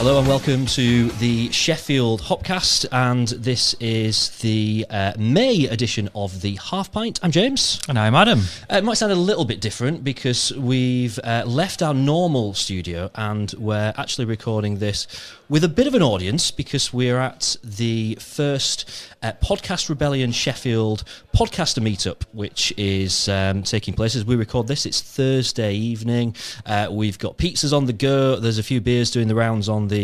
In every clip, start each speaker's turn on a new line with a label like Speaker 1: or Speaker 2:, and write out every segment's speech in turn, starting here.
Speaker 1: Hello and welcome to the Sheffield Hopcast, and this is the May edition of the Half Pint. I'm James.
Speaker 2: And I'm Adam.
Speaker 1: It might sound a little bit different because we've left our normal studio and we're actually recording this with a bit of an audience because we're at the first Podcast Rebellion Sheffield podcaster meetup, which is taking place as we record this. It's Thursday evening. We've got pizzas on the go. There's a few beers doing the rounds on the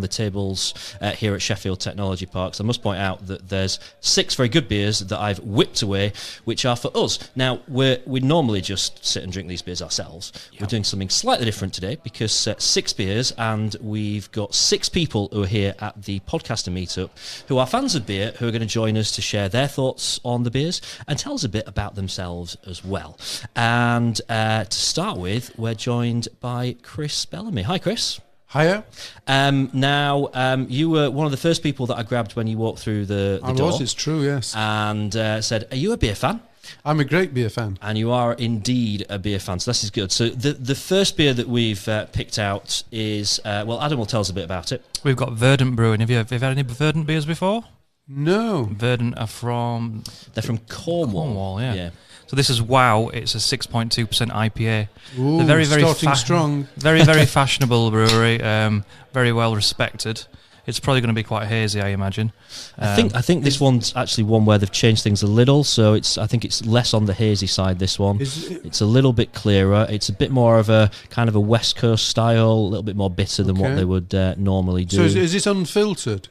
Speaker 1: tables here at Sheffield Technology Parks. I must point out that there's 6 very good beers that I've whipped away, which are for us. Now, we normally just sit and drink these beers ourselves. Yep. We're doing something slightly different today because 6 beers, and we've got 6 people who are here at the podcaster meetup who are fans of beer, who are going to join us to share their thoughts on the beers and tell us a bit about themselves as well. And to start with, we're joined by Chris Bellamy. Hi, Chris.
Speaker 3: Hiya.
Speaker 1: Now, you were one of the first people that I grabbed when you walked through the door.
Speaker 3: It's true, yes.
Speaker 1: And said, are you a beer fan?
Speaker 3: I'm a great beer fan.
Speaker 1: And you are indeed a beer fan, so this is good. So the first beer that we've picked out is, well, Adam will tell us a bit about it.
Speaker 2: We've got Verdant Brewing. Have you had any Verdant beers before?
Speaker 3: No.
Speaker 2: Verdant are from...
Speaker 1: They're from Cornwall.
Speaker 2: Yeah. So this is Wow. It's a 6.2% IPA.
Speaker 3: Ooh,
Speaker 2: They're very
Speaker 3: starting strong.
Speaker 2: Very, very fashionable brewery. Very well respected. It's probably going to be quite hazy, I imagine.
Speaker 1: I think this one's actually one where they've changed things a little. So I think it's less on the hazy side. This one, it's a little bit clearer. It's a bit more of a kind of a West Coast style, a little bit more bitter than what they would normally do.
Speaker 3: So is it unfiltered?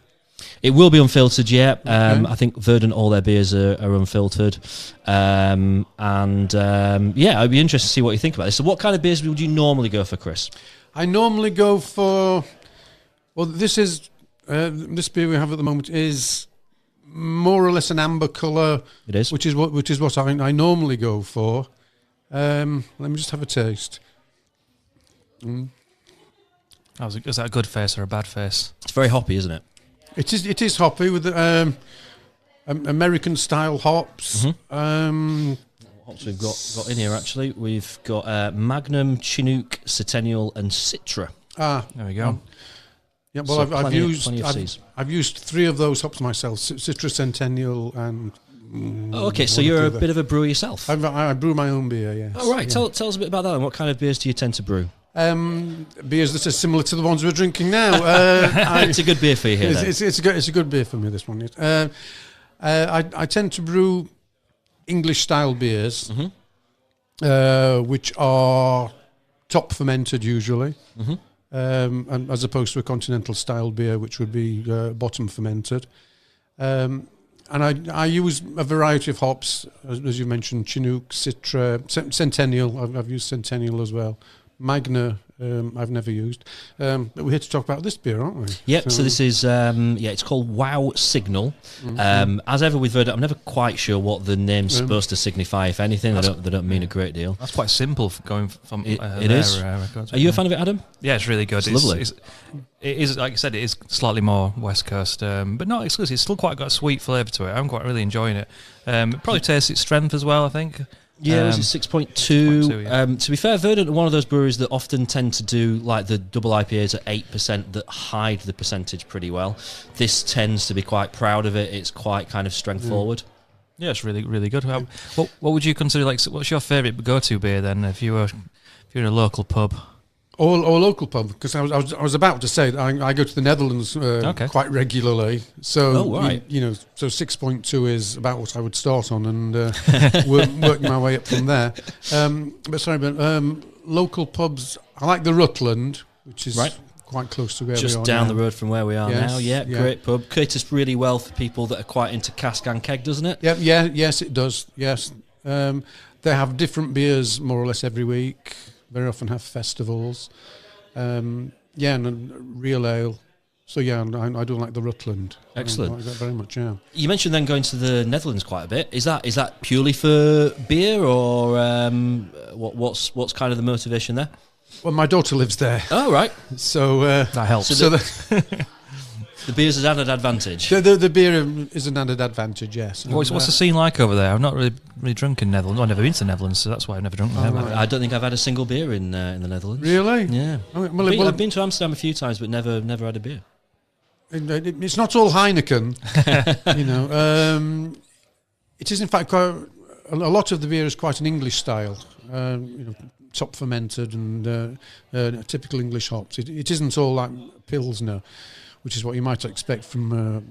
Speaker 1: It will be unfiltered, yeah.
Speaker 3: Okay.
Speaker 1: I think Verdant, all their beers are unfiltered. Yeah, I'd be interested to see what you think about this. So what kind of beers would you normally go for, Chris?
Speaker 3: I normally go for... Well, this beer we have at the moment is more or less an amber colour. It is. Which is what I normally go for. Let me just have a taste.
Speaker 2: Is that a good face or a bad face?
Speaker 1: It's very hoppy, isn't it?
Speaker 3: It is hoppy with American style hops.
Speaker 1: Mm-hmm. What hops we've got in here actually? We've got Magnum, Chinook, Centennial, and Citra.
Speaker 3: There
Speaker 2: we go.
Speaker 3: Yeah, well,
Speaker 1: so
Speaker 3: I've used 3 of those hops myself: Citra, Centennial, and.
Speaker 1: Okay, so you're a bit of a brewer yourself.
Speaker 3: I brew my own beer. Yes.
Speaker 1: Oh, right. Yeah. Tell us a bit about that. And what kind of beers do you tend to brew?
Speaker 3: Beers that are similar to the ones we're drinking now.
Speaker 1: It's a good beer for you here.
Speaker 3: It's a good beer for me. This one. I tend to brew English style beers, which are top fermented usually, and as opposed to a continental style beer, which would be bottom fermented. And I use a variety of hops, as you mentioned, Chinook, Citra, Centennial. I've used Centennial as well. Magna, I've never used. But we're here to talk about this beer, aren't we?
Speaker 1: Yep, so this is, it's called Wow Signal. As ever with Verdant, I'm never quite sure what the name's supposed to signify, if anything. They don't mean a great deal.
Speaker 2: That's quite simple for going from
Speaker 1: it is.
Speaker 2: Records.
Speaker 1: Are you a fan of it, Adam?
Speaker 2: Yeah, it's really good.
Speaker 1: It's lovely.
Speaker 2: It is, like I said, it is slightly more West Coast, but not exclusive. It's still quite got a sweet flavour to it. I'm quite really enjoying it. It probably tastes its strength as well, I think.
Speaker 1: Yeah, it was 6.2.
Speaker 2: Yeah.
Speaker 1: To be fair, Verdant are one of those breweries that often tend to do like the double IPAs at 8% that hide the percentage pretty well. This tends to be quite proud of it. It's quite kind of strength forward.
Speaker 2: Yeah, it's really, really good. What would you consider, like, what's your favourite go-to beer then if you're in a local pub?
Speaker 3: Or local pub, because I was about to say that I go to the Netherlands quite regularly. So so 6.2 is about what I would start on, and work my way up from there. But local pubs, I like the Rutland, which is quite close to where we are
Speaker 1: just down
Speaker 3: now.
Speaker 1: the road from where we are now. Yeah, great pub. Caters really well for people that are quite into cask and keg, doesn't it?
Speaker 3: Yes, it does. Yes, they have different beers more or less every week. Very often have festivals, and real ale. So I do like the Rutland.
Speaker 1: Excellent.
Speaker 3: I like that very much. Yeah.
Speaker 1: You mentioned then going to the Netherlands quite a bit. Is that purely for beer, or what's kind of the motivation there?
Speaker 3: Well, my daughter lives there.
Speaker 1: Oh, right.
Speaker 3: So
Speaker 2: that helps.
Speaker 1: The beer's an added advantage.
Speaker 3: The beer is an added advantage, yes.
Speaker 2: What's the scene like over there? I've not really drunk in Netherlands. I've never been to the Netherlands, so that's why I've never drunk there.
Speaker 3: right.
Speaker 1: I don't think I've had a single beer in the Netherlands.
Speaker 3: Really?
Speaker 1: Yeah.
Speaker 3: Well,
Speaker 1: I've been to Amsterdam a few times, but never had a beer.
Speaker 3: it's not all Heineken, it is in fact quite a lot of the beer is quite an English style, top fermented and typical English hops. It isn't all like Pilsner, which is what you might expect from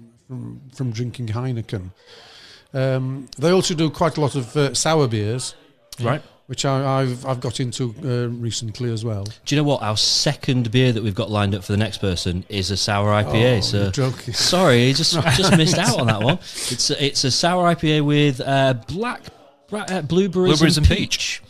Speaker 3: drinking Heineken. They also do quite a lot of sour beers,
Speaker 1: Right.
Speaker 3: which I've got into recently as well.
Speaker 1: Do you know what? Our second beer that we've got lined up for the next person is a sour IPA.
Speaker 3: Oh, you're
Speaker 1: so
Speaker 3: joking.
Speaker 1: sorry, just missed out on that one. It's a sour IPA with blueberries and peach.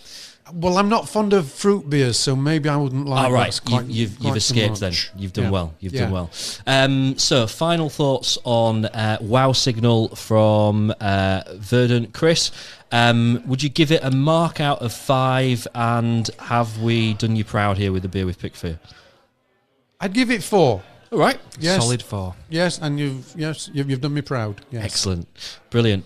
Speaker 3: Well, I'm not fond of fruit beers, so maybe I wouldn't like.
Speaker 1: All right,
Speaker 3: that quite,
Speaker 1: you've
Speaker 3: quite so
Speaker 1: escaped then.
Speaker 3: much.
Speaker 1: You've done
Speaker 3: Yeah.
Speaker 1: well. You've
Speaker 3: Yeah.
Speaker 1: done well. So, final thoughts on Wow Signal from Verdant. Chris, would you give it a mark out of 5? And have we done you proud here with the beer we've picked for you?
Speaker 3: I'd give it 4.
Speaker 1: All right.
Speaker 3: Yes.
Speaker 2: Solid 4.
Speaker 3: Yes, and you've done me proud. Yes.
Speaker 1: Excellent. Brilliant.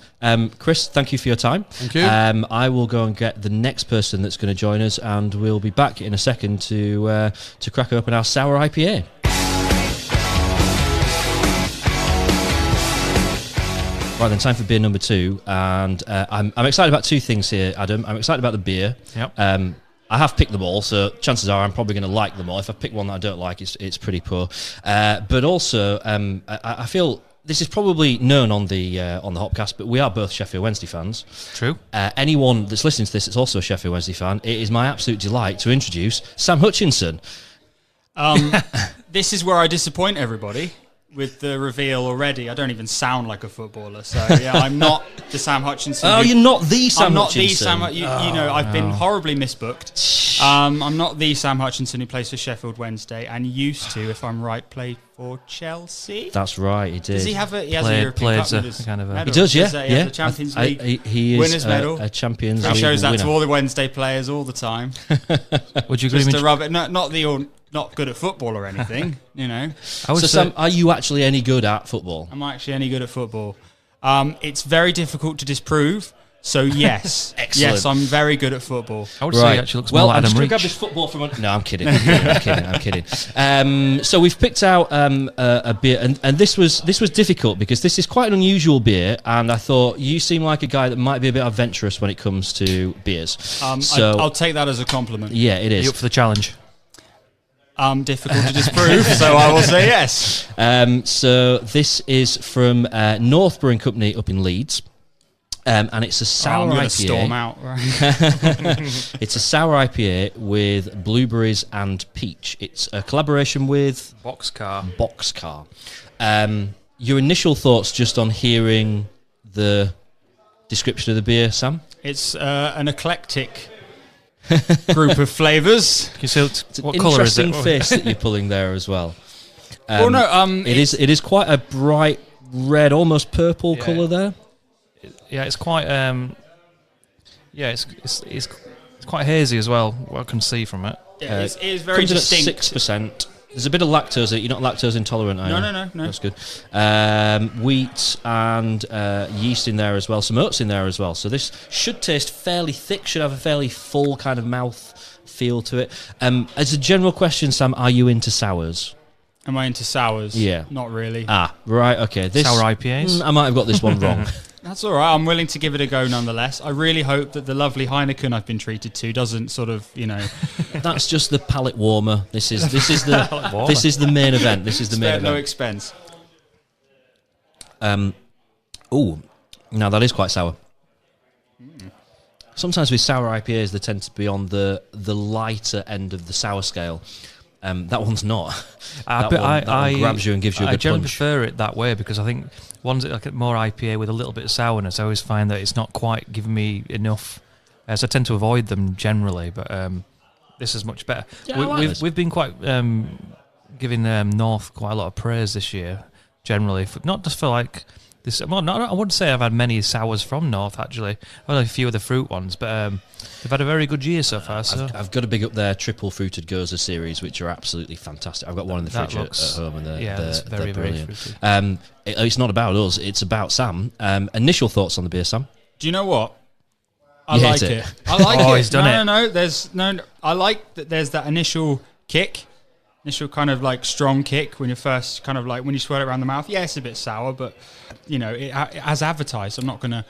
Speaker 1: Chris, thank you for your time.
Speaker 3: Thank you.
Speaker 1: I will go and get the next person that's going to join us, and we'll be back in a second to crack open our sour IPA. Right then, time for beer number 2, and I'm excited about 2 things here, Adam. I'm excited about the beer.
Speaker 2: Yep.
Speaker 1: I have picked them all, so chances are I'm probably going to like them all. If I pick one that I don't like, it's pretty poor. But also, I feel this is probably known on the Hopcast, but we are both Sheffield Wednesday fans.
Speaker 2: True.
Speaker 1: Anyone that's listening to this that's also a Sheffield Wednesday fan, it is my absolute delight to introduce Sam Hutchinson.
Speaker 4: This is where I disappoint everybody with the reveal already. I don't even sound like a footballer, so yeah, I'm not the Sam Hutchinson.
Speaker 1: Oh, you're not the Sam
Speaker 4: I'm not
Speaker 1: Hutchinson.
Speaker 4: the Sam. You know, I've been horribly misbooked. I'm not the Sam Hutchinson who plays for Sheffield Wednesday and used to, if I'm right, play for Chelsea.
Speaker 1: That's right, he did.
Speaker 4: Does he have a? He has
Speaker 2: Played-
Speaker 4: a European
Speaker 2: played
Speaker 4: Cup
Speaker 2: as a
Speaker 4: winners
Speaker 2: kind of a-
Speaker 4: medal.
Speaker 1: He does, yeah.
Speaker 4: He has a Champions League
Speaker 1: he is
Speaker 4: winners medal.
Speaker 1: a Champions
Speaker 4: He
Speaker 1: League
Speaker 4: shows that
Speaker 1: winner.
Speaker 4: to all the Wednesday players all the time.
Speaker 2: Would you agree
Speaker 4: Just
Speaker 2: with
Speaker 4: to
Speaker 2: me?
Speaker 4: rub it. Not that you're not good at football or anything. You know.
Speaker 2: I would
Speaker 1: So,
Speaker 2: say-
Speaker 1: Sam, are you actually any good at football?
Speaker 4: I'm actually any good at football. It's very difficult to disprove. So yes,
Speaker 1: Excellent.
Speaker 4: yes, I'm very good at football.
Speaker 2: I would say he actually looks more
Speaker 1: Well,
Speaker 2: like
Speaker 1: I'm just
Speaker 2: Adam
Speaker 1: going to grab
Speaker 2: Reach.
Speaker 1: this football from... No, I'm kidding. I'm kidding. So we've picked out a beer, and this was difficult because this is quite an unusual beer, and I thought you seem like a guy that might be a bit adventurous when it comes to beers. So
Speaker 4: I'll take that as a compliment.
Speaker 1: yeah, it
Speaker 2: Are you
Speaker 1: is.
Speaker 2: up for the challenge?
Speaker 4: Difficult to disprove, so I will say yes.
Speaker 1: So this is from North Brewing Company up in Leeds. And it's a sour
Speaker 4: I'm going to
Speaker 1: IPA.
Speaker 4: storm out. Right?
Speaker 1: It's a sour IPA with blueberries and peach. It's a collaboration with
Speaker 2: Boxcar.
Speaker 1: Your initial thoughts just on hearing the description of the beer, Sam?
Speaker 4: It's an eclectic group of flavours.
Speaker 2: Can you see
Speaker 1: It's
Speaker 2: what
Speaker 1: an
Speaker 2: colour is it?
Speaker 1: interesting face that you're pulling there as well.
Speaker 4: Well, no,
Speaker 1: It is quite a bright red, almost purple
Speaker 2: Yeah.
Speaker 1: colour there.
Speaker 2: Yeah, it's quite. It's quite hazy as well. What I can see from it.
Speaker 4: Yeah, it is very
Speaker 1: Comes in
Speaker 4: distinct.
Speaker 1: at 6%. There's a bit of lactose. You're not lactose intolerant, are you?
Speaker 4: No.
Speaker 1: That's good. Wheat and yeast in there as well. Some oats in there as well. So this should taste fairly thick. Should have a fairly full kind of mouth feel to it. As a general question, Sam, are you into sours?
Speaker 4: Am I into sours?
Speaker 1: Yeah.
Speaker 4: Not really.
Speaker 1: Ah, right. Okay. This
Speaker 2: Sour IPAs.
Speaker 1: I might have got this one wrong.
Speaker 4: That's all right. I'm willing to give it a go nonetheless. I really hope that the lovely Heineken I've been treated to doesn't sort of,
Speaker 1: That's just the palate warmer. This is the main event. This is the main
Speaker 4: spare no
Speaker 1: event.
Speaker 4: expense.
Speaker 1: Oh, now that is quite sour. Sometimes with sour IPAs, they tend to be on the lighter end of the sour scale. That one's not. That one grabs you and gives you a
Speaker 2: I
Speaker 1: good
Speaker 2: generally
Speaker 1: punch.
Speaker 2: prefer it that way because I think one's like a more IPA with a little bit of sourness. I always find that it's not quite giving me enough. So I tend to avoid them generally, but this is much better.
Speaker 1: Yeah, I like this.
Speaker 2: We've been quite giving North quite a lot of praise this year, generally, not just for like I wouldn't say I've had many sours from North, actually. Only a few of the fruit ones, but they've had a very good year so far. So.
Speaker 1: I've got to big up their triple fruited Goza series, which are absolutely fantastic. I've got one in the fridge at home, and they're
Speaker 2: very,
Speaker 1: brilliant.
Speaker 2: very fruity.
Speaker 1: It's not about us, it's about Sam. Initial thoughts on the beer, Sam?
Speaker 4: Do you know what? I
Speaker 1: You
Speaker 4: like
Speaker 1: hate
Speaker 4: it.
Speaker 1: it.
Speaker 4: I like it.
Speaker 2: He's done it.
Speaker 4: No. There's no. I like that. There's that initial kick, initial kind of like strong kick when you're first kind of like when you swirl it around the mouth. Yeah, it's a bit sour, but as advertised, I'm not gonna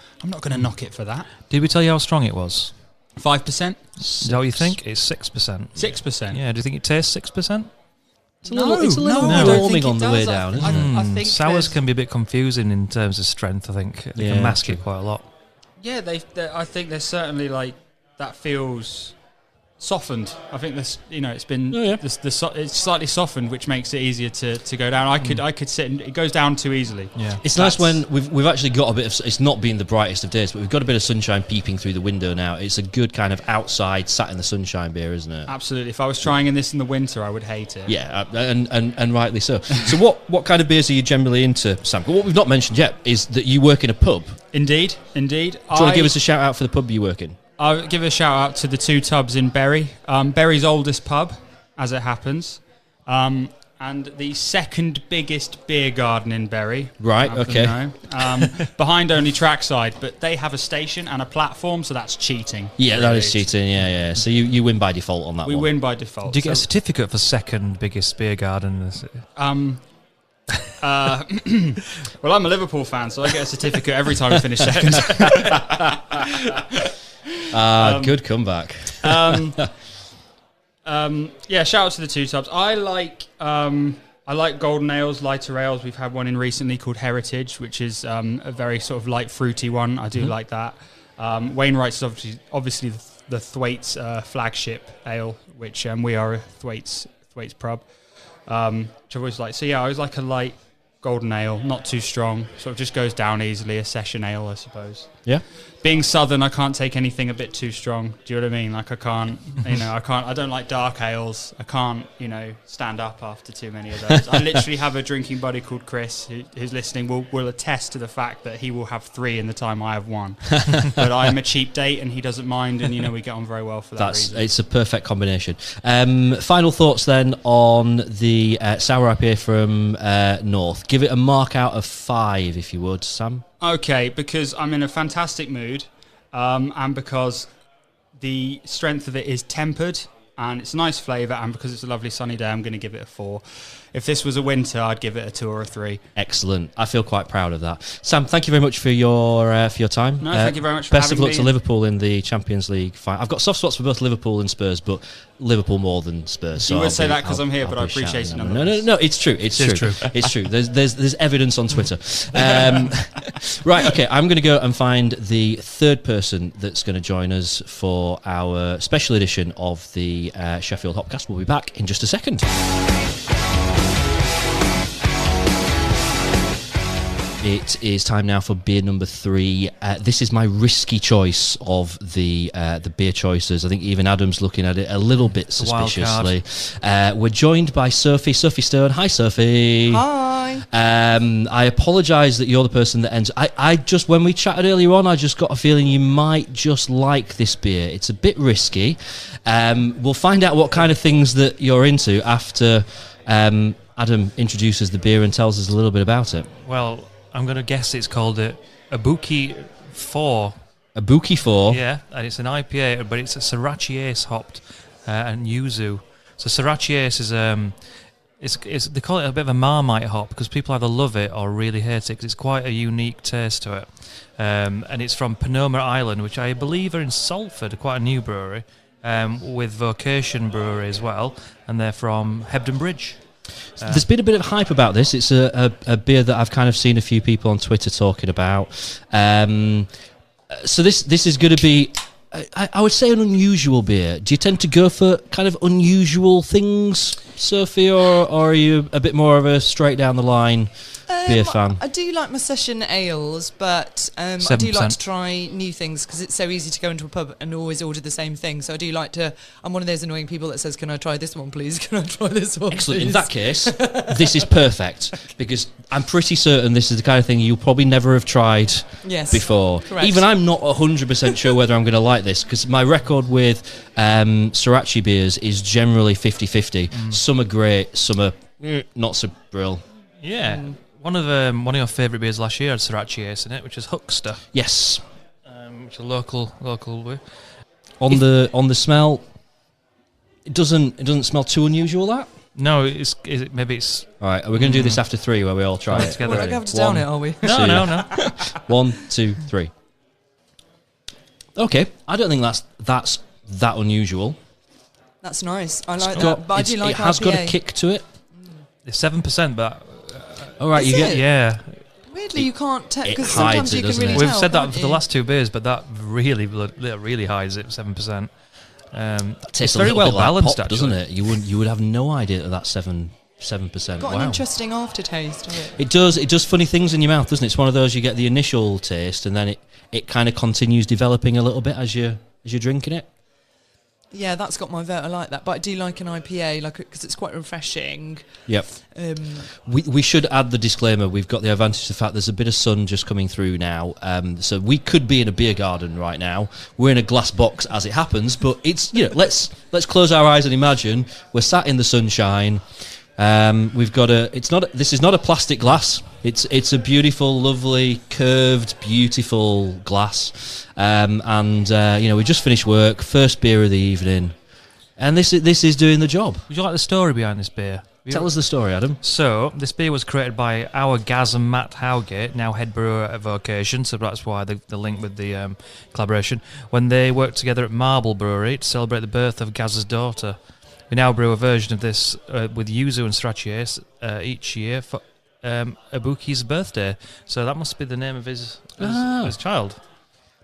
Speaker 4: knock it for that.
Speaker 2: Did we tell you how strong it was?
Speaker 4: 5%.
Speaker 2: Is that what you think? It's 6%.
Speaker 4: 6%.
Speaker 2: Yeah. Do you think it tastes 6%?
Speaker 1: It's a little
Speaker 4: I don't
Speaker 1: warming
Speaker 4: think
Speaker 1: on
Speaker 4: it
Speaker 1: the
Speaker 4: does.
Speaker 1: way down, isn't it?
Speaker 4: I think
Speaker 2: Sours
Speaker 4: there's-
Speaker 2: can be a bit confusing in terms of strength. I think they can mask it quite a lot.
Speaker 4: Yeah, I think there's certainly like that feels softened. I think this, it's been it's slightly softened, which makes it easier to go down. I could sit and it goes down too easily.
Speaker 2: Yeah,
Speaker 1: It's nice when we've actually got a bit of. It's not been the brightest of days, but we've got a bit of sunshine peeping through the window now. It's a good kind of outside, sat in the sunshine beer, isn't it?
Speaker 4: Absolutely. If I was trying in this in the winter, I would hate it.
Speaker 1: Yeah, and rightly so. So what kind of beers are you generally into, Sam? What we've not mentioned yet is that you work in a pub.
Speaker 4: Indeed.
Speaker 1: Do you want to give us a shout out for the pub you work in?
Speaker 4: I'll give a shout out to the Two Tubs in Bury, Bury's oldest pub, as it happens, and the second biggest beer garden in Bury.
Speaker 1: Right, okay.
Speaker 4: Behind only trackside, but they have a station and a platform, so that's cheating.
Speaker 1: Yeah, that is cheating. Yeah. So you win by default on that
Speaker 4: We
Speaker 1: one.
Speaker 4: win by default.
Speaker 2: Do you get a certificate for second biggest beer garden in the city?
Speaker 4: Well, I'm a Liverpool fan, so I get a certificate every time we finish second.
Speaker 1: Good comeback.
Speaker 4: Yeah, shout out to the Two Tubs. I like golden ales, lighter ales. We've had one in recently called Heritage, which is a very sort of light fruity one. I do like that. Wainwright's is obviously the Thwaites flagship ale, which we are a Thwaites pub. Which I've always liked. So yeah, I always like a light golden ale, not too strong, sort of just goes down easily. A session ale, I suppose.
Speaker 1: Yeah.
Speaker 4: Being southern, I can't take anything a bit too strong. Do you know what I mean? Like I can't. I don't like dark ales. I can't, stand up after too many of those. I literally have a drinking buddy called Chris who's listening. Will attest to the fact that he will have 3 in the time I have 1. But I'm a cheap date, and he doesn't mind, and we get on very well for that reason.
Speaker 1: It's a perfect combination. Final thoughts then on the sour IPA from North. Give it a mark out of 5, if you would, Sam.
Speaker 4: Okay, because I'm in a fantastic mood, and because the strength of it is tempered, and it's a nice flavour, and because it's a lovely sunny day, I'm going to give it a 4. If this was a winter, I'd give it a 2 or a 3.
Speaker 1: Excellent. I feel quite proud of that. Sam, thank you very much for your time.
Speaker 4: No, thank you very much for
Speaker 1: best
Speaker 4: having
Speaker 1: of luck
Speaker 4: me.
Speaker 1: to Liverpool in the Champions League fight. I've got soft spots for both Liverpool and Spurs, but Liverpool more than Spurs. So
Speaker 4: you would say that because I'm here, but I appreciate it.
Speaker 1: No, it's true. It's true. It's true. There's evidence on Twitter. Right, okay, I'm going to go and find the third person that's going to join us for our special edition of the Sheffield Hopcast. We'll be back in just a second. It is time now for beer number 3. This is my risky choice of the beer choices. I think even Adam's looking at it a little bit suspiciously. We're joined by Sophie Stone. Hi, Sophie.
Speaker 5: Hi.
Speaker 1: I apologise that you're the person that ends. I just, when we chatted earlier on, I just got a feeling you might just like this beer. It's a bit risky. We'll find out what kind of things that you're into after Adam introduces the beer and tells us a little bit about it.
Speaker 2: Well, I'm going to guess it's called a Buki 4.
Speaker 1: A Buki 4?
Speaker 2: Yeah, and it's an IPA, but it's a Sriracha Ace hopped and yuzu. So Sriracha Ace is they call it a bit of a Marmite hop because people either love it or really hate it because it's quite a unique taste to it. And it's from Panoma Island, which I believe are in Salford, quite a new brewery, with Vocation Brewery as well, and they're from Hebden Bridge.
Speaker 1: There's been a bit of hype about this. It's a beer that I've kind of seen a few people on Twitter talking about. So this is going to be, I would say, an unusual beer. Do you tend to go for kind of unusual things, Sophie, or are you a bit more of a straight down the line beer fan?
Speaker 5: I do like my session ales, but I do like to try new things because it's so easy to go into a pub and always order the same thing. So I do like to. I'm one of those annoying people that says, "Can I try this one, please? Can I try this one?"
Speaker 1: Excellent.
Speaker 5: Please?
Speaker 1: In that case, this is perfect because I'm pretty certain this is the kind of thing you'll probably never have tried before.
Speaker 5: Correct.
Speaker 1: Even I'm not 100% sure whether I'm going to like this, because my record with Sriracha beers is generally 50-50. Some are great, some are not so brill.
Speaker 2: Yeah. One of your favourite beers last year had Sriracha Ace in it, which is Huckster.
Speaker 1: Yes.
Speaker 2: Which is a local beer.
Speaker 1: On the smell, it doesn't smell too unusual, that?
Speaker 2: No, maybe it's...
Speaker 1: All right, are we going to do this after 3 where we all try it?
Speaker 2: Together.
Speaker 5: We're not going to down it, are we?
Speaker 2: No.
Speaker 1: 1, 2, 3. Okay, I don't think that's that unusual.
Speaker 5: That's nice. I like that. But I do like
Speaker 1: it has
Speaker 5: IPA.
Speaker 1: got a kick to it.
Speaker 2: It's 7%, but...
Speaker 1: All right,
Speaker 5: Is
Speaker 1: you
Speaker 5: it?
Speaker 1: get...
Speaker 2: Yeah.
Speaker 5: Weirdly, you can't tell,
Speaker 1: it
Speaker 5: because
Speaker 1: hides
Speaker 5: sometimes
Speaker 1: it,
Speaker 5: you can
Speaker 1: doesn't
Speaker 5: really
Speaker 1: it?
Speaker 5: tell.
Speaker 2: We've said that
Speaker 5: can't
Speaker 2: for the
Speaker 5: you?
Speaker 2: last 2 beers, but that really hides it, 7%.
Speaker 1: Tastes
Speaker 2: It's
Speaker 1: a
Speaker 2: very
Speaker 1: little
Speaker 2: well
Speaker 1: bit like
Speaker 2: balanced,
Speaker 1: pop,
Speaker 2: actually.
Speaker 1: doesn't it? You would have no idea that that's 7%.
Speaker 5: Got
Speaker 1: Wow.
Speaker 5: an interesting aftertaste of it.
Speaker 1: It does funny things in your mouth, doesn't it? It's one of those, you get the initial taste and then it kind of continues developing a little bit as you're drinking it.
Speaker 5: Yeah, that's got my vote. I like that, but I do like an IPA, because it's quite refreshing.
Speaker 1: Yep. We should add the disclaimer. We've got the advantage of the fact there's a bit of sun just coming through now, so we could be in a beer garden right now. We're in a glass box as it happens, but it's let's close our eyes and imagine we're sat in the sunshine. We've got this is not a plastic glass. It's a beautiful, lovely, curved, beautiful glass. We just finished work, first beer of the evening, and this is doing the job.
Speaker 2: Would you like the story behind this beer?
Speaker 1: Tell us the story, Adam.
Speaker 2: So, this beer was created by our Gaz and Matt Howgate, now head brewer at Vocation, so that's why the link with the collaboration, when they worked together at Marble Brewery to celebrate the birth of Gaz's daughter. We now brew a version of this with yuzu and sriracha each year for Ibuki's birthday. So that must be the name of his child.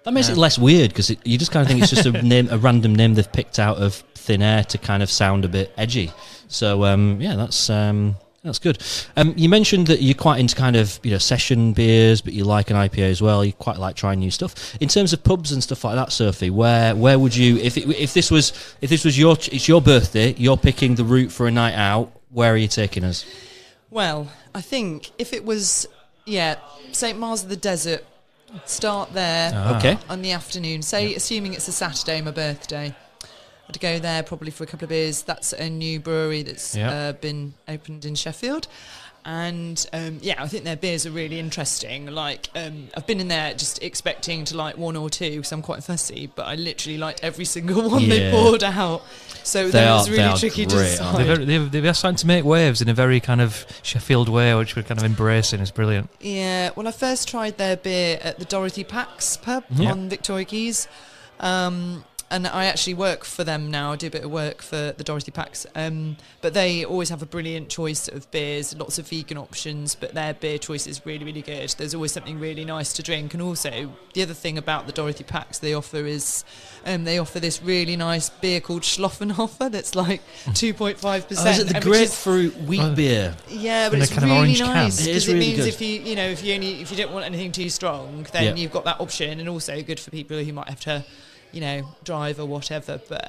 Speaker 1: That makes it less weird, because you just kind of think it's just a random name they've picked out of thin air to kind of sound a bit edgy. So that's good. You mentioned that you're quite into kind of session beers, but you like an IPA as well. You quite like trying new stuff. In terms of pubs and stuff like that, Sophie, where would you, if this was your birthday, you're picking the route for a night out, where are you taking us?
Speaker 5: Well, I think if it was, St. Mars of the Desert, start there
Speaker 1: Okay.
Speaker 5: on the afternoon. Assuming it's a Saturday, my birthday. I'd go there probably for a couple of beers. That's a new brewery that's been opened in Sheffield. And, I think their beers are really interesting. I've been in there just expecting to like one or two, because I'm quite fussy, but I literally liked every single one they poured out. So that was really tricky to decide.
Speaker 2: They're starting to make waves in a very kind of Sheffield way, which we're kind of embracing. It's brilliant.
Speaker 5: Yeah, well, I first tried their beer at the Dorothy Pax pub on Victoria Quays. And I actually work for them now. I do a bit of work for the Dorothy Pax. But they always have a brilliant choice of beers, lots of vegan options, but their beer choice is really, really good. There's always something really nice to drink. And also, the other thing about the Dorothy Pax they offer is they offer this really nice beer called Schloffenhofer that's like 2.5%.
Speaker 1: Oh, is it the grapefruit wheat beer?
Speaker 5: Yeah, but
Speaker 2: In a
Speaker 5: it's
Speaker 2: kind of
Speaker 5: really
Speaker 2: orange can.
Speaker 5: nice,
Speaker 1: It is
Speaker 5: because
Speaker 1: really
Speaker 5: means
Speaker 1: good.
Speaker 5: if you don't want anything too strong, then you've got that option, and also good for people who might have to drive or whatever. But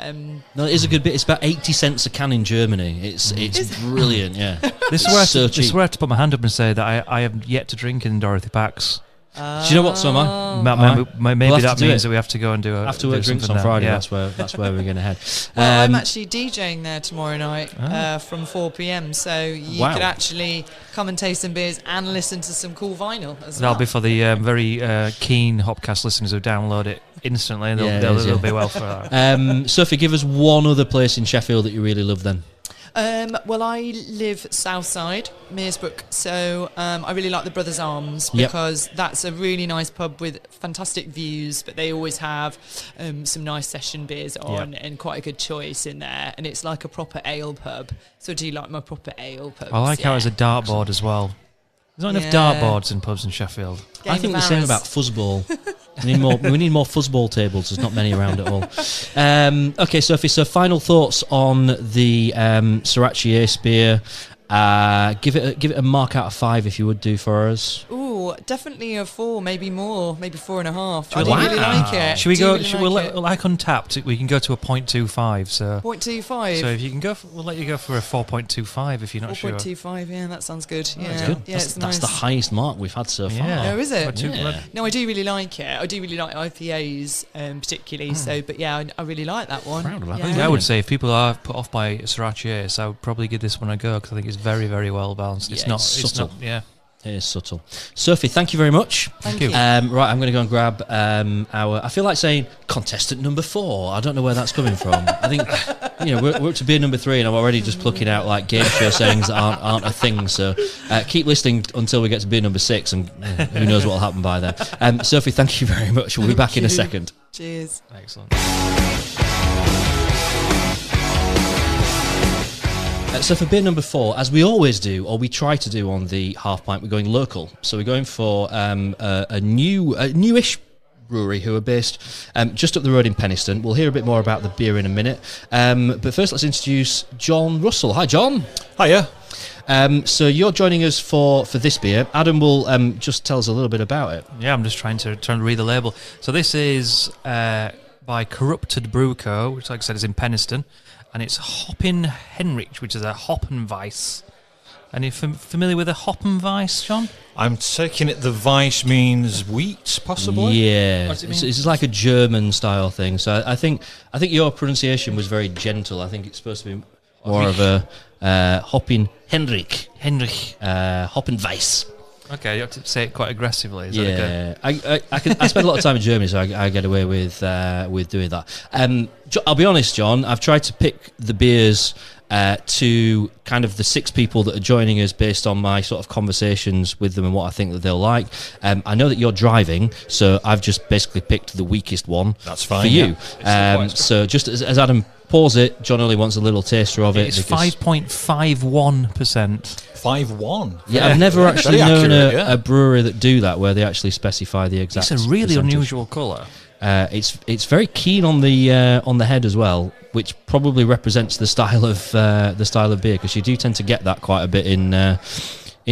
Speaker 1: no, it is a good bit. It's about 80 cents a can in Germany. It's brilliant. Yeah,
Speaker 2: This is where I have to put my hand up and say that I have yet to drink in Dorothy Pax.
Speaker 1: Do you know what, Summer?
Speaker 2: Maybe that means that we have to go and do a
Speaker 1: after work drinks on Friday. That's where we're going to head.
Speaker 5: Well, I'm actually DJing there tomorrow night from 4 p.m. So you could actually come and taste some beers and listen to some cool vinyl as well.
Speaker 2: That'll be for the very keen Hopcast listeners who download it instantly. They'll be well for that.
Speaker 1: Sophie, give us one other place in Sheffield that you really love then.
Speaker 5: Well, I live south side, Mearsbrook, so I really like the Brothers Arms, because that's a really nice pub with fantastic views, but they always have some nice session beers on and quite a good choice in there, and it's like a proper ale pub. So I do like my proper ale pubs.
Speaker 2: I like how it's a dartboard as well. There's not enough dartboards in pubs in Sheffield.
Speaker 1: I think the same about fuzzball. We need more fuzzball tables. There's not many around at all. Okay, Sophie. So, final thoughts on the Sriracha Ace beer. Give it a mark out of 5 if you would do for us.
Speaker 5: Ooh, definitely a 4, maybe more, maybe 4.5. I
Speaker 2: Wow.
Speaker 5: do really like it.
Speaker 2: Should we
Speaker 5: Do
Speaker 2: go?
Speaker 5: really
Speaker 2: Should we
Speaker 5: like it.
Speaker 2: like Untapped? We can go to a 0.25. So
Speaker 5: 0.25.
Speaker 2: So if you can go, we'll let you go for a 4.25 if you're not sure.
Speaker 5: 4.25, yeah, that sounds good. Yeah,
Speaker 1: That's good.
Speaker 5: yeah,
Speaker 1: That's,
Speaker 5: it's
Speaker 1: that's
Speaker 5: nice.
Speaker 1: the highest mark we've had so far.
Speaker 2: Yeah.
Speaker 5: Oh, is it?
Speaker 1: Yeah.
Speaker 5: No, I do really like it. I do really like IPAs particularly. So, but yeah, I really like that one.
Speaker 1: Proud of that.
Speaker 5: Yeah.
Speaker 2: I would say if people are put off by Sriracha Ace, I would probably give this one a go because I think it's very, very well balanced. It's
Speaker 1: Yeah,
Speaker 2: not
Speaker 1: it's
Speaker 2: it's
Speaker 1: subtle.
Speaker 2: not- yeah.
Speaker 1: It is subtle. Sophie, thank you very much.
Speaker 5: Thank you.
Speaker 1: Right, I'm going to go and grab our. I feel like saying contestant number 4. I don't know where that's coming from. I think we're up to beer number 3, and I'm already just plucking out like game show sayings that aren't a thing. So keep listening until we get to beer number 6, and who knows what will happen by then. Sophie, thank you very much. We'll be back in a second.
Speaker 5: Cheers.
Speaker 2: Excellent.
Speaker 1: So for beer number 4, as we always do, or we try to do on the Half Pint, we're going local. So we're going for a newish brewery who are based just up the road in Penistone. We'll hear a bit more about the beer in a minute. But first, let's introduce John Russell. Hi, John.
Speaker 6: Hiya.
Speaker 1: So you're joining us for this beer. Adam will just tell us a little bit about it.
Speaker 2: Yeah, I'm just trying to read the label. So this is by Korrupt'd Brew Co., which, like I said, is in Penistone. And it's Hoppenhenrich, which is a Hoppenweiss. And you familiar with a Hoppenweiss, John?
Speaker 6: I'm taking it the Weiss means wheat, possibly?
Speaker 1: Yeah,
Speaker 2: What does it mean?
Speaker 1: it's like a German style thing. So I think your pronunciation was very gentle. I think it's supposed to be more of a Hoppenhenrich, Hoppenweiss.
Speaker 2: Okay, you have to say it quite aggressively. Is that okay?
Speaker 1: Yeah, I spend a lot of time in Germany, so I get away with doing that. I'll be honest, John. I've tried to pick the beers to kind of the 6 people that are joining us based on my sort of conversations with them and what I think that they'll like. I know that you're driving, so I've just basically picked the weakest one.
Speaker 6: That's fine,
Speaker 1: for you.
Speaker 6: yeah.
Speaker 1: So just as Adam pours it, John only wants a little taster of it.
Speaker 2: It's 5.51%.
Speaker 6: 5-1.
Speaker 1: Yeah, I've never actually
Speaker 6: Very
Speaker 1: known
Speaker 6: accurate, yeah.
Speaker 1: a brewery that do that, where they actually specify the exact.
Speaker 2: It's a really
Speaker 1: percentage.
Speaker 2: unusual colour.
Speaker 1: It's very keen on the head as well, which probably represents the style of beer, because you do tend to get that quite a bit in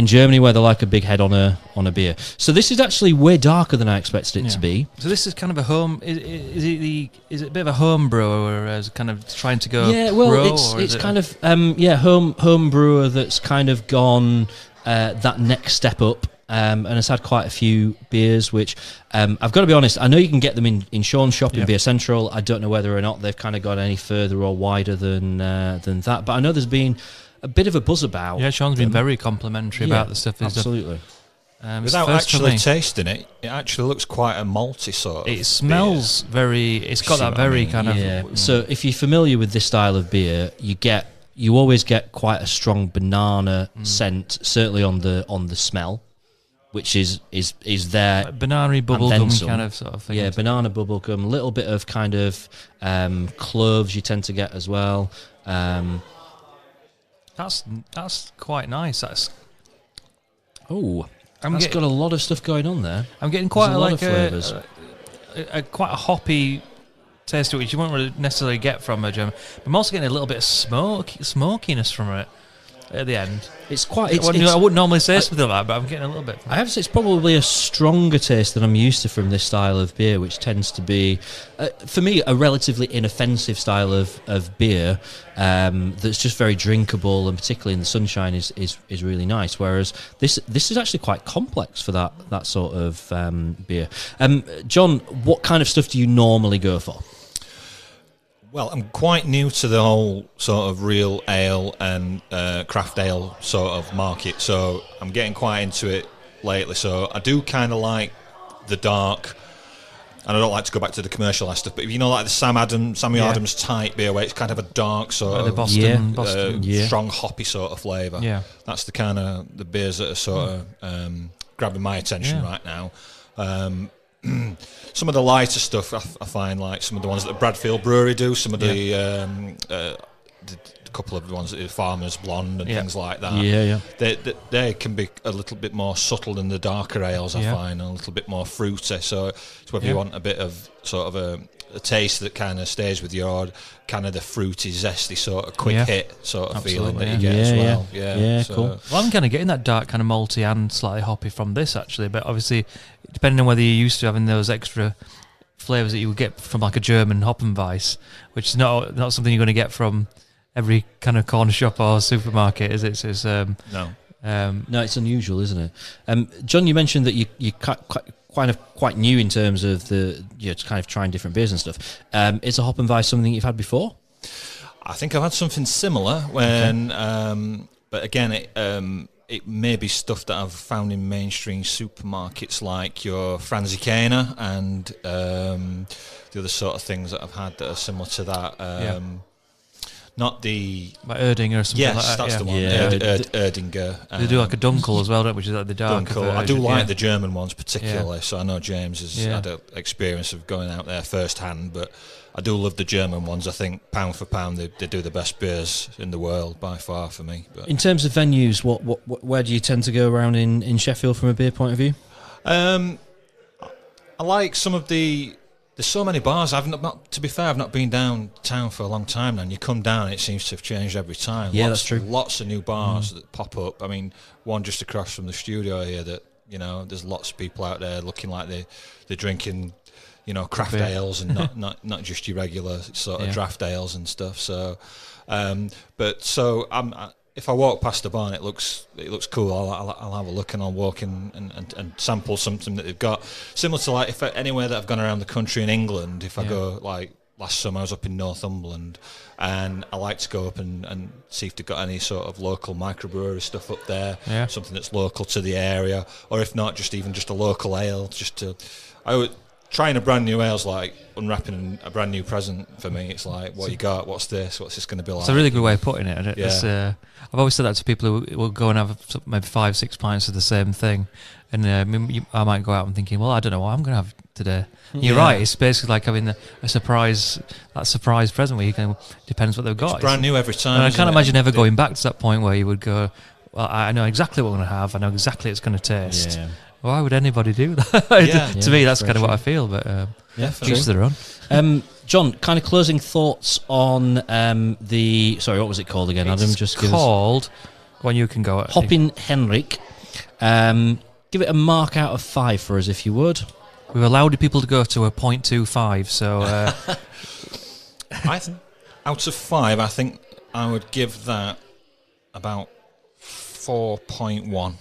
Speaker 1: Germany, where they like a big head on a beer. So this is actually way darker than I expected it to be.
Speaker 2: So this is kind of a home. Is it a bit of a home brewer, or is it kind of trying to go?
Speaker 1: Yeah, well,
Speaker 2: grow,
Speaker 1: it's kind of home brewer that's kind of gone that next step up. And has had quite a few beers, which I've got to be honest, I know you can get them in Sean's shop in Beer Central. I don't know whether or not they've kind of gone any further or wider than that, but I know there's been a bit of a buzz about.
Speaker 2: Yeah, Sean's been very complimentary about the stuff he's done.
Speaker 1: Absolutely.
Speaker 6: Without actually tasting it, it actually looks quite a malty sort of
Speaker 2: It smells very. It's got that very kind of.
Speaker 1: Yeah. So if you're familiar with this style of beer, you always get quite a strong banana scent, certainly on the smell, which is there.
Speaker 2: Like banana bubblegum kind of sort of thing.
Speaker 1: Yeah, banana bubblegum, a little bit of kind of cloves you tend to get as well.
Speaker 2: That's quite nice. That's
Speaker 1: got a lot of stuff going on there.
Speaker 2: I'm getting quite
Speaker 1: There's a lot of
Speaker 2: like
Speaker 1: flavours.
Speaker 2: a quite a hoppy taste to it, which you won't really necessarily get from a German. But I'm also getting a little bit of smokiness from it at the end.
Speaker 1: It's quite.
Speaker 2: I wouldn't normally say something like that, but I'm getting a little bit.
Speaker 1: I have to say it's probably a stronger taste than I'm used to from this style of beer, which tends to be, for me, a relatively inoffensive style of beer that's just very drinkable, and particularly in the sunshine is really nice. Whereas this is actually quite complex for that sort of beer. John, what kind of stuff do you normally go for?
Speaker 6: Well, I'm quite new to the whole sort of real ale and craft ale sort of market, so I'm getting quite into it lately. So I do kind of like the dark, and I don't like to go back to the commercialised stuff, but if you know, like the Samuel Adams type beer, where it's kind of a dark sort
Speaker 2: the
Speaker 6: of
Speaker 2: Boston.
Speaker 6: strong hoppy sort of flavour.
Speaker 2: Yeah,
Speaker 6: that's the kind of the beers that are sort of grabbing my attention right now. Some of the lighter stuff I find, like some of the ones that the Bradfield Brewery do, some of the couple of ones that are Farmer's Blonde and things like that.
Speaker 1: Yeah.
Speaker 6: They can be a little bit more subtle than the darker ales, I find, and a little bit more fruity. So it's whether you want a bit of sort of a taste that kind of stays with you, or kind of the fruity, zesty sort of quick hit sort of feeling that you get as well. Yeah,
Speaker 1: so. Cool.
Speaker 2: Well, I'm kind of getting that dark kind of malty and slightly hoppy from this actually, but obviously depending on whether you're used to having those extra flavours that you would get from like a German Hopfenweiss, which is not something you're going to get from every kind of corner shop or supermarket, is it? It's
Speaker 6: no,
Speaker 1: it's unusual, isn't it? John, you mentioned that you quite new in terms of kind of trying different beers and stuff. Is a Hopfenweiss something you've had before?
Speaker 6: I think I've had something similar when, but again, it may be stuff that I've found in mainstream supermarkets, like your Franzi Kana and the other sort of things that I've had that are similar to that. Not the...
Speaker 2: Like Erdinger or something like that.
Speaker 6: Yes, that's the one. Erdinger.
Speaker 2: They do like a Dunkel as well, don't they, which is like the darker version.
Speaker 6: I do like the German ones particularly, so I know James has had an experience of going out there firsthand, but I do love the German ones. I think pound for pound they do the best beers in the world by far for me. But
Speaker 1: in terms of venues, where do you tend to go around in Sheffield from a beer point of view?
Speaker 6: I like some of the... There's so many bars. To be fair, I've not been downtown for a long time now, and you come down and it seems to have changed every time.
Speaker 1: Yeah, that's true.
Speaker 6: Lots of new bars that pop up. I mean, one just across from the studio here that, there's lots of people out there looking like they're drinking, craft ales and not just your regular sort of draft ales and stuff. So, if I walk past the bar and it looks cool, I'll have a look and I'll walk in and sample something that they've got. Similar to like anywhere that I've gone around the country in England, if I go, like last summer I was up in Northumberland, and I like to go up and see if they've got any sort of local microbrewery stuff up there, something that's local to the area, or if not, just a local ale. Trying a brand new ale's like unwrapping a brand new present for me. It's like, what you got? What's this going to be like?
Speaker 2: It's a really good way of putting it. I've always said that to people who will go and have maybe 5-6 pints of the same thing, and I might go out and thinking, well, I don't know what I'm going to have today. You're right. It's basically like having a surprise present where you can, depends what they've got.
Speaker 6: It's brand new every time.
Speaker 2: And I can't imagine ever going back to that point where you would go, well, I know exactly what I'm going to have. I know exactly it's going to taste. Yeah. Why would anybody do that? To me, that's kind of what I feel. But each their own.
Speaker 1: John, kind of closing thoughts on sorry, what was it called again, Adam?
Speaker 2: Just called. Go on, you can go.
Speaker 1: Hoppin Henrik. Give it a mark out of 5 for us, if you would.
Speaker 2: We've allowed people to go to a 0.25, so...
Speaker 6: out of 5, I think I would give that about 4.1.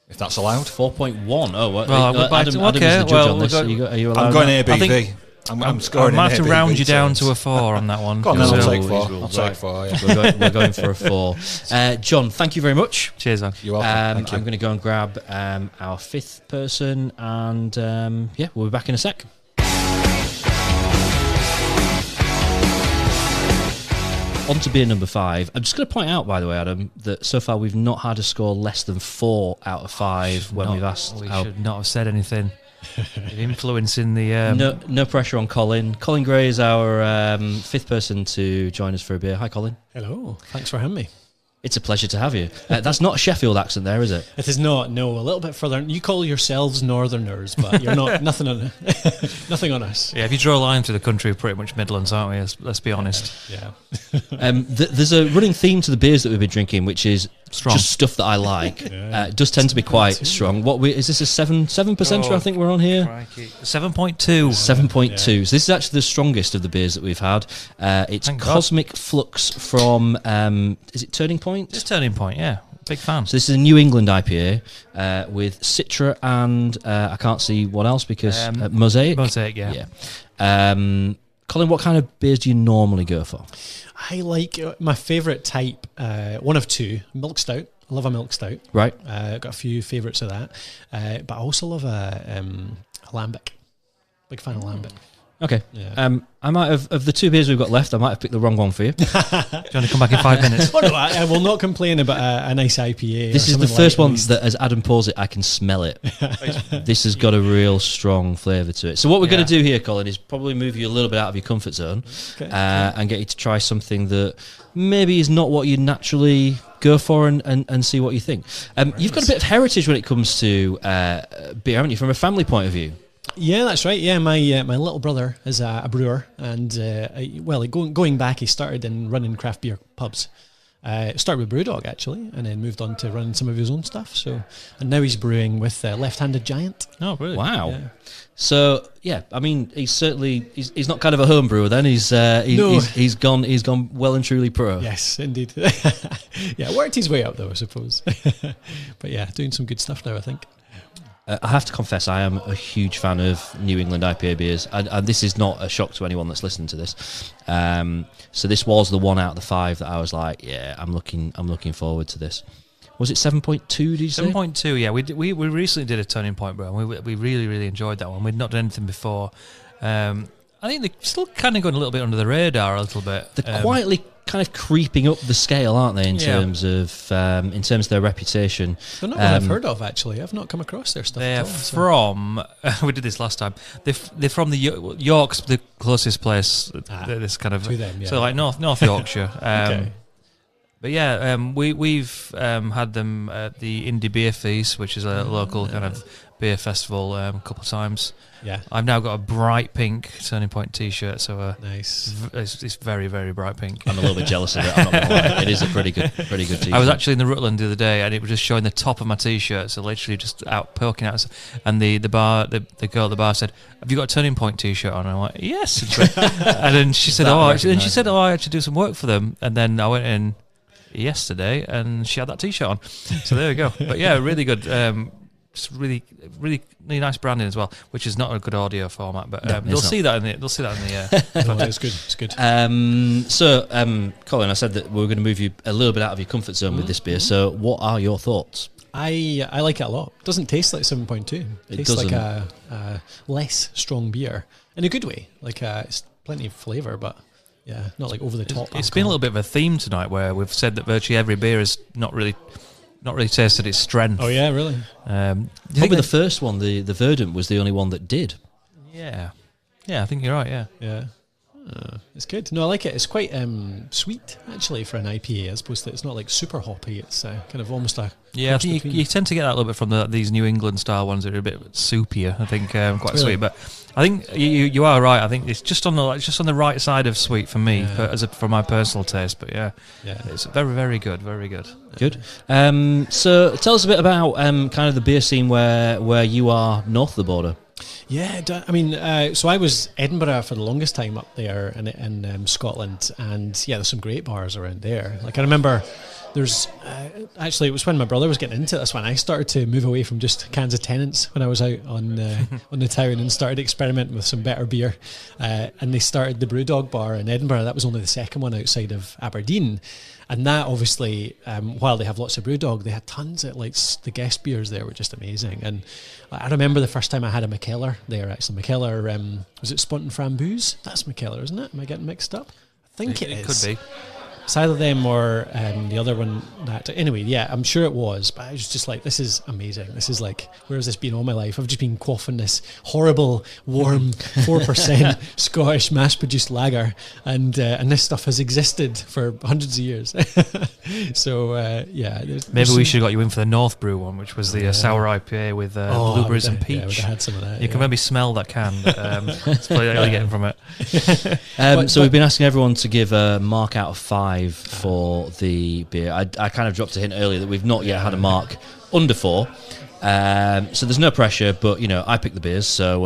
Speaker 6: If that's allowed.
Speaker 1: 4.1. Oh, well,
Speaker 2: Adam
Speaker 1: is the judge on this. Are you allowed?
Speaker 6: I'm going ABV. I'm scoring.
Speaker 2: I might have to round you down to a 4 on that one.
Speaker 6: Go on, I'll take 4. I'll take 4. Yeah.
Speaker 1: We're going for a 4. John, thank you very much.
Speaker 2: Cheers, man.
Speaker 6: You're welcome.
Speaker 1: I'm going to go and grab our 5th person, and we'll be back in a sec. On to beer number 5. I'm just going to point out, by the way, Adam, that so far we've not had a score less than 4 out of 5 when we've asked.
Speaker 2: We should not have said anything. Influencing the...
Speaker 1: No pressure on Colin. Colin Gray is our 5th person to join us for a beer. Hi, Colin.
Speaker 7: Hello. Thanks for having me.
Speaker 1: It's a pleasure to have you. That's not a Sheffield accent there, is it?
Speaker 7: It is not, no. A little bit further. You call yourselves Northerners, but you're not. nothing on us.
Speaker 2: Yeah, if you draw a line through the country, we're pretty much Midlands, aren't we? Let's be honest.
Speaker 7: Yeah.
Speaker 1: There's a running theme to the beers that we've been drinking, which is strong. Just stuff that I like. It does tend to be quite strong. Is this a 7%? I think we're on here.
Speaker 2: 7.2.
Speaker 1: 7.2. So this is actually the strongest of the beers that we've had. It's Thank Cosmic God. Flux from. Is it Turning Point?
Speaker 2: It's Turning Point, yeah. Big fan.
Speaker 1: So this is a New England IPA with Citra and I can't see what else because Mosaic.
Speaker 2: Mosaic, yeah.
Speaker 1: Colin, what kind of beers do you normally go for?
Speaker 7: I like my favourite type, one of 2, milk stout. I love a milk stout.
Speaker 1: Right.
Speaker 7: Got a few favourites of that. But I also love a lambic. Big fan of lambic.
Speaker 1: Okay.
Speaker 7: Yeah.
Speaker 1: I might have, of the 2 beers we've got left, I might have picked the wrong one for you.
Speaker 2: Do you want to come back in 5 minutes?
Speaker 7: Oh, no, I will not complain about a nice IPA.
Speaker 1: This
Speaker 7: or
Speaker 1: is the
Speaker 7: something
Speaker 1: first
Speaker 7: light, at
Speaker 1: one
Speaker 7: least.
Speaker 1: that, as Adam pours it, I can smell it. This has got a real strong flavour to it. So what we're going to do here, Colin, is probably move you a little bit out of your comfort zone and get you to try something that maybe is not what you naturally go for and see what you think. You've got a bit of heritage when it comes to beer, haven't you, from a family point of view?
Speaker 7: Yeah, that's right. Yeah, my little brother is a brewer, and going back, he started in running craft beer pubs. Started with Brewdog actually, and then moved on to running some of his own stuff. So, and now he's brewing with Left-Handed Giant.
Speaker 2: Oh, really?
Speaker 1: Wow.
Speaker 7: Yeah.
Speaker 1: So yeah, I mean, he's not kind of a home brewer then. He's gone well and truly pro.
Speaker 7: Yes, indeed. Yeah, worked his way up though, I suppose. But yeah, doing some good stuff now, I think.
Speaker 1: I have to confess, I am a huge fan of New England IPA beers, and this is not a shock to anyone that's listening to this. So this was the one out of the 5 that I was like, yeah, I'm looking forward to this. Was it 7.2? Did you say
Speaker 2: 7.2? Yeah, we recently did a Turning Point brew, and we really enjoyed that one. We'd not done anything before. I think they're still kind of going a little bit under the radar a little bit.
Speaker 1: They're quietly kind of creeping up the scale, aren't they? In terms of their reputation.
Speaker 7: They're not one I've heard of actually. I've not come across their stuff.
Speaker 2: They're
Speaker 7: at all, so.
Speaker 2: from. We did this last time. They're from the York's the closest place. This kind of
Speaker 7: to them, yeah.
Speaker 2: So like North Yorkshire.
Speaker 7: Okay.
Speaker 2: But yeah, we've had them at the Indie Beer Feast, which is a local kind of beer festival, a couple of times.
Speaker 7: Yeah,
Speaker 2: I've now got a bright pink Turning Point T-shirt, so
Speaker 7: nice.
Speaker 2: It's very, very bright pink.
Speaker 1: I'm a little bit jealous of it. I'm not gonna lie. It is a pretty good T-shirt.
Speaker 2: I was actually in the Rutland the other day, and it was just showing the top of my T-shirt, so literally just poking out. And the girl at the bar said, "Have you got a Turning Point T-shirt on?" And I'm like, "Yes." And then she said, "I actually do some work for them." And then I went in yesterday, and she had that T-shirt on. So there we go. But yeah, really good. Just really nice branding as well, which is not a good audio format, but they'll see that in the
Speaker 7: No, it's good. It's good.
Speaker 1: Colin, I said that we were going to move you a little bit out of your comfort zone with this beer. So, what are your thoughts?
Speaker 7: I like it a lot. It doesn't taste like 7.2. It tastes
Speaker 1: doesn't.
Speaker 7: like a less strong beer in a good way. Like it's plenty of flavour, but yeah, not like over the top.
Speaker 2: It's been a little bit of a theme tonight where we've said that virtually every beer is not really tasted its strength.
Speaker 7: Oh yeah, really?
Speaker 1: Probably the first one, the Verdant, was the only one that did.
Speaker 2: Yeah, I think you're right.
Speaker 7: Yeah. It's good. No, I like it. It's quite sweet actually for an IPA, as opposed to it's not like super hoppy. It's kind of almost a
Speaker 2: I think you tend to get that a little bit from these New England style ones that are a bit soupier. I think quite sweet, but I think you are right. I think it's just on the right side of sweet for me, for my personal taste. But yeah, it's very, very good, very good.
Speaker 1: Good. So tell us a bit about kind of the beer scene where you are north of the border.
Speaker 7: Yeah, I mean, so I was Edinburgh for the longest time up there in Scotland, and yeah, there's some great bars around there. Like I remember, there's actually it was when my brother was getting into it. That's when I started to move away from just cans of Tennent's when I was out on the town and started experimenting with some better beer. And they started the Brewdog bar in Edinburgh. That was only the second one outside of Aberdeen. And that obviously, while they have lots of Brewdog, they had tons of the guest beers there were just amazing. And I remember the first time I had a Mikkeller there. Actually, Mikkeller, was it Spunton Framboos? That's Mikkeller, isn't it? Am I getting mixed up? I think it is.
Speaker 2: It could be.
Speaker 7: It's either them or the other one. Anyway, yeah, I'm sure it was. But I was just like, this is amazing. This is like, where has this been all my life? I've just been quaffing this horrible, warm 4% Scottish mass-produced lager, and this stuff has existed for hundreds of years. So yeah,
Speaker 2: maybe we should have got you in for the North Brew one, which was the sour IPA with blueberries and peach.
Speaker 7: Yeah, we had some of that.
Speaker 2: You can maybe smell that can. But, it's probably what you're getting from it.
Speaker 1: So we've been asking everyone to give a mark out of 5 for the beer. I kind of dropped a hint earlier that we've not yet had a mark under 4. So there's no pressure, but I pick the beers. So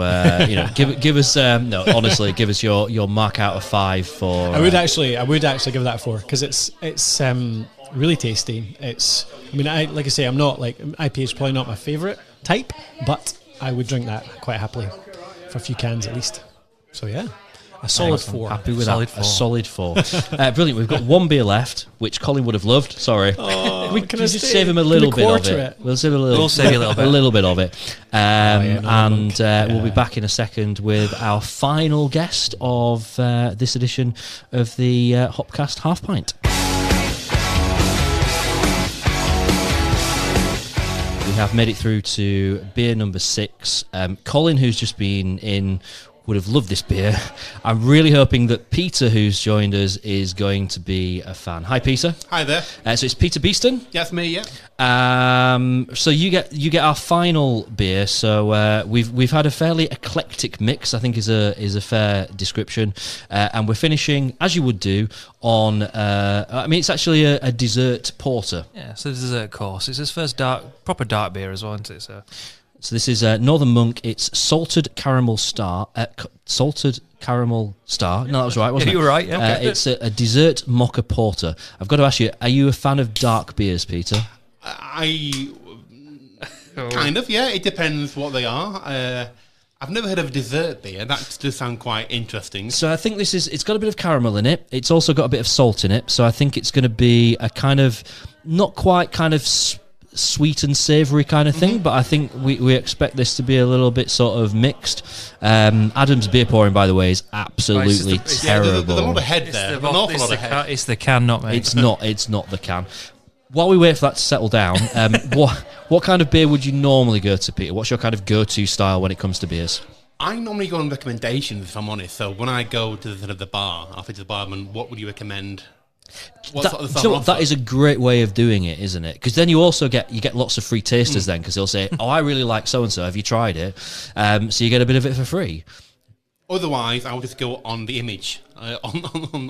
Speaker 1: give us honestly, give us your mark out of 5 for.
Speaker 7: I would actually give that a 4 because it's really tasty. Like I say, I'm not like IPA is probably not my favourite type, but I would drink that quite happily for a few cans at least. So yeah. A solid 4.
Speaker 1: Happy with that. A solid 4. Brilliant. We've got one beer left, which Colin would have loved. Sorry.
Speaker 7: We
Speaker 1: Can
Speaker 7: can
Speaker 1: we just save him a little bit of it? We'll save a little.
Speaker 2: We'll save you a little bit.
Speaker 1: of it. We'll be back in a second with our final guest of this edition of the Hopcast Half Pint. We have made it through to beer number 6. Colin, who's just been in, would have loved this beer. I'm really hoping that Peter, who's joined us, is going to be a fan. Hi, Peter.
Speaker 8: Hi there.
Speaker 1: So it's Peter Beeston.
Speaker 8: Yes, me. Yeah.
Speaker 1: So you get our final beer. So we've had a fairly eclectic mix, I think is a fair description, and we're finishing as you would do on. It's actually a dessert porter.
Speaker 2: Yeah, it's a dessert course. It's his first proper dark beer as well, isn't it?
Speaker 1: So this is Northern Monk. It's salted caramel star. Salted caramel star. No, that was right, wasn't it?
Speaker 2: You were right. Yeah. Okay.
Speaker 1: It's a dessert mocha porter. I've got to ask you: are you a fan of dark beers, Peter?
Speaker 8: Kind of. Yeah, it depends what they are. I've never heard of a dessert beer. That does sound quite interesting.
Speaker 1: So I think it's got a bit of caramel in it. It's also got a bit of salt in it. So I think it's going to be a kind of not quite kind of sweet and savoury kind of thing, but I think we expect this to be a little bit sort of mixed. Adam's beer pouring, by the way, is absolutely terrible.
Speaker 8: There's a lot of head there. An awful lot of head.
Speaker 2: It's the can, not me.
Speaker 1: It's not the can. While we wait for that to settle down, what kind of beer would you normally go to, Peter? What's your kind of go-to style when it comes to beers?
Speaker 8: I normally go on recommendations, if I'm honest. So when I go to the bar, I'll say to the barman, what would you recommend?
Speaker 1: That is a great way of doing it, isn't it? Because then you also get lots of free tasters then, because they'll say, "Oh, I really like so and so. Have you tried it?" So you get a bit of it for free.
Speaker 8: Otherwise, I will just go on the image on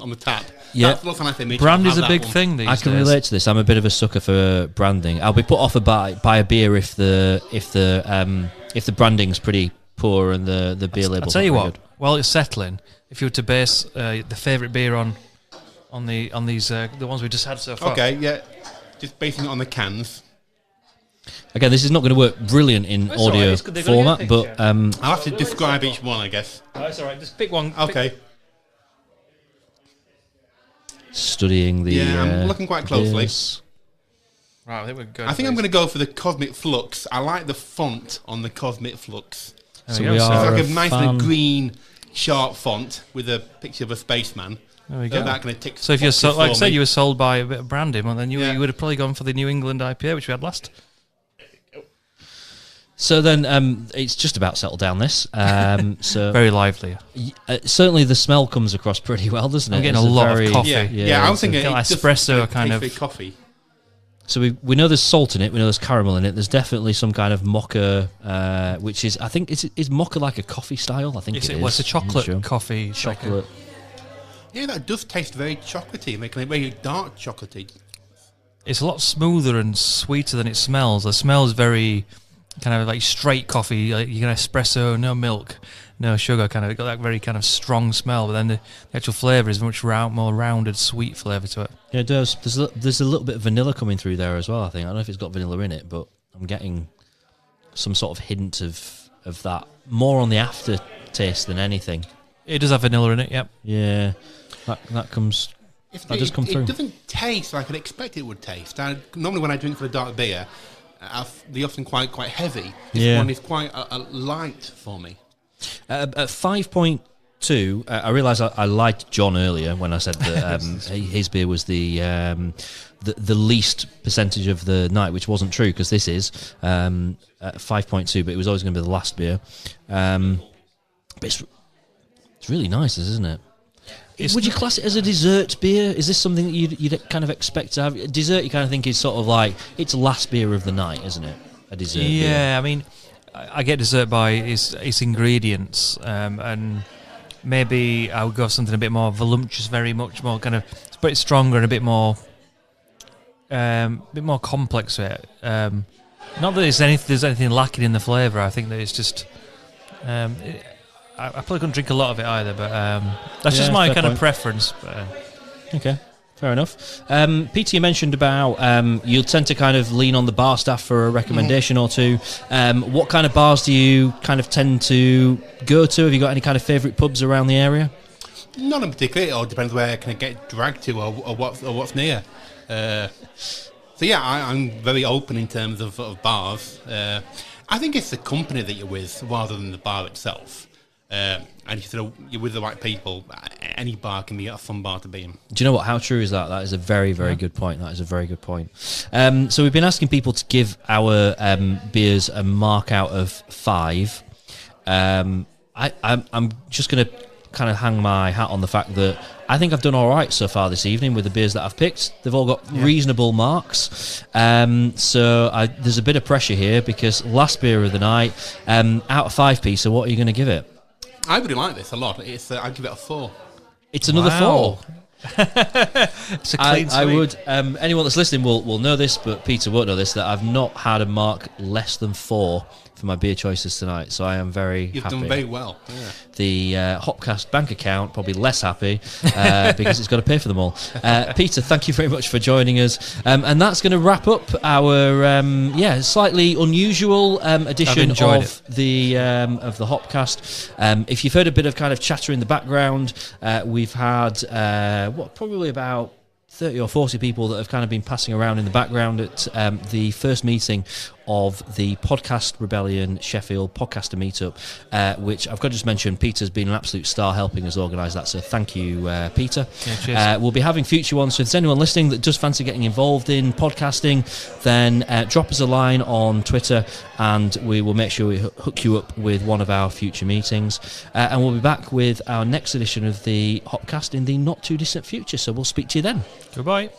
Speaker 8: the tap.
Speaker 1: Yeah,
Speaker 8: that's a nice image.
Speaker 2: Brand is a big thing these days.
Speaker 1: I can relate to this. I'm a bit of a sucker for branding. I'll be put off by a beer if the branding's pretty poor and the beer label.
Speaker 2: I'll tell you what. While it's settling, if you were to base the favourite beer on these the ones we just had so far.
Speaker 8: Okay, yeah, just basing it on the cans.
Speaker 1: Again, this is not going to work brilliant in audio format, but
Speaker 8: I'll have to describe each one, I guess.
Speaker 2: Oh, that's all right. Just pick one.
Speaker 8: Okay.
Speaker 1: Studying the.
Speaker 8: Yeah, I'm looking quite closely.
Speaker 1: Beers.
Speaker 2: Right, I think we're good.
Speaker 8: I think I'm going to go for the Cosmic Flux. I like the font on the Cosmic Flux.
Speaker 1: So we are
Speaker 8: it's like a nice little green, sharp font with a picture of a spaceman.
Speaker 2: There we go.
Speaker 8: That kind of ticks.
Speaker 2: So if you're like I said, you were sold by a bit of branding, well, then you would have probably gone for the New England IPA, which we had last.
Speaker 1: So then it's just about settled down this. So
Speaker 2: very lively.
Speaker 1: Certainly the smell comes across pretty well, doesn't it?
Speaker 2: I'm getting a lot of coffee.
Speaker 8: Yeah, I was thinking
Speaker 2: like espresso kind of
Speaker 8: coffee.
Speaker 1: So we know there's salt in it. We know there's caramel in it. There's definitely some kind of mocha, which is, I think, is mocha like a coffee style? I think it is.
Speaker 2: Well, it's a chocolate coffee.
Speaker 1: Chocolate.
Speaker 8: Yeah, that does taste very chocolatey, making it very dark chocolatey.
Speaker 2: It's a lot smoother and sweeter than it smells. The smell is very kind of like straight coffee, like you can espresso, no milk, no sugar, kind of got that very kind of strong smell. But then the actual flavour is much more rounded, sweet flavour to it.
Speaker 1: Yeah, it does. There's a little bit of vanilla coming through there as well. I think I don't know if it's got vanilla in it, but I'm getting some sort of hint of that more on the aftertaste than anything.
Speaker 2: It does have vanilla in it. Yep.
Speaker 1: Yeah. That comes. That does come through.
Speaker 8: It doesn't taste like I'd expect it would taste. Normally, when I drink for a dark beer, they're often quite heavy. This one is quite a light for me.
Speaker 1: At 5.2, I realised I liked John earlier when I said that his beer was the least percentage of the night, which wasn't true because this is at 5.2, but it was always going to be the last beer. But it's really nice, isn't it? Would you class it as a dessert beer? Is this something that you'd kind of expect to have? Dessert, you kind of think is sort of like it's last beer of the night, isn't it? A dessert beer.
Speaker 2: Yeah, I mean, I get dessert by its ingredients, and maybe I would go for something a bit more voluptuous, very much more kind of, but it's stronger and a bit more complex to it. Not that there's anything lacking in the flavour. I think that it's just. I probably couldn't drink a lot of it either, but that's just my kind of preference.
Speaker 1: Okay, fair enough. Peter, you mentioned about you'll tend to kind of lean on the bar staff for a recommendation or two. What kind of bars do you kind of tend to go to? Have you got any kind of favourite pubs around the area?
Speaker 8: None in particular. It all depends where I can get dragged to or what's near. So yeah, I'm very open in terms of bars. I think it's the company that you're with rather than the bar itself. And if you're with the right people, any bar can be a fun bar to be in.
Speaker 1: Do you know what? How true is that? That is a very, very good point. That is a very good point. So we've been asking people to give our beers a mark out of 5. I'm just going to kind of hang my hat on the fact that I think I've done all right so far this evening with the beers that I've picked. They've all got reasonable marks. So there's a bit of pressure here because last beer of the night, out of 5, Peter, what are you going to give it?
Speaker 8: I really like this a lot. I'd give it a 4.
Speaker 1: It's another 4.
Speaker 2: It's a clean
Speaker 1: I
Speaker 2: sweep.
Speaker 1: would. Anyone that's listening will know this, but Peter won't know this, that I've not had a mark less than 4 for my beer choices tonight. So I am very
Speaker 8: You've
Speaker 1: happy.
Speaker 8: done very well. Yeah.
Speaker 1: The Hopcast bank account probably less happy because it's got to pay for them all. Peter, thank you very much for joining us, and that's going to wrap up our slightly unusual edition of the Hopcast. If you've heard a bit of kind of chatter in the background, we've had probably about 30 or 40 people that have kind of been passing around in the background at the first meeting of the Podcast Rebellion Sheffield podcaster meetup, which I've got to just mention, Peter's been an absolute star helping us organise that, so thank you, Peter.
Speaker 2: Yeah, cheers.
Speaker 1: We'll be having future ones, so if there's anyone listening that does fancy getting involved in podcasting, then drop us a line on Twitter and we will make sure we hook you up with one of our future meetings, and we'll be back with our next edition of the Hopcast in the not too distant future, so we'll speak to you then.
Speaker 2: Goodbye.